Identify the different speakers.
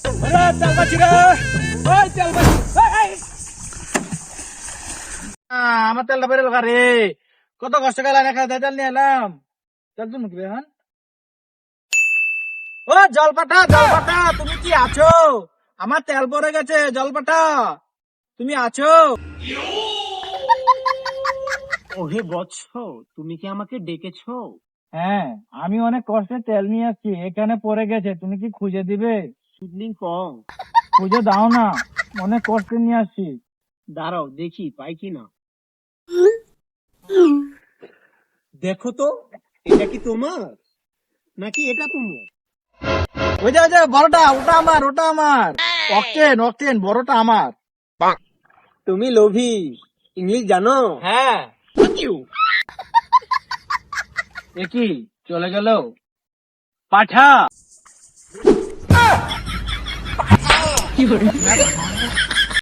Speaker 1: তেল পাচ্ছি রে, ওই তেল পাচ্ছি। আমার তেলটা বেরোল রে, কত কষ্ট করে লাইনে খাওয়া তেল নিয়ে এলাম। তেল তুমি কি এখন? ও জলপাটা, জলপাটা তুমি কি আছো? আমার তেল পড়ে গেছে, জলপাটা তুমি আছো?
Speaker 2: ওহে বৎস, তুমি কি আমাকে ডেকেছো?
Speaker 1: হ্যাঁ, আমি অনেক কষ্টে তেল নিয়ে আসছি, এখানে পড়ে গেছে, তুমি কি খুঁজে দিবে?
Speaker 2: সুদলিং কং।
Speaker 1: খুঁজে দাও না, অনেক কষ্টে নিয়ে আসছি।
Speaker 2: দাঁড়াও দেখি পাই কিনা। দেখো তো, এটা কি তোমার নাকি এটা তোমার?
Speaker 1: ওই যে বড়টা, ওটা আমার, ওটা আমার। অক্টেন, অক্টেন, বড়টা আমার।
Speaker 2: তুমি লোভী, ইংলিশ জানো?
Speaker 1: হ্যাঁ। এ কি চলে গেল? পাঠা।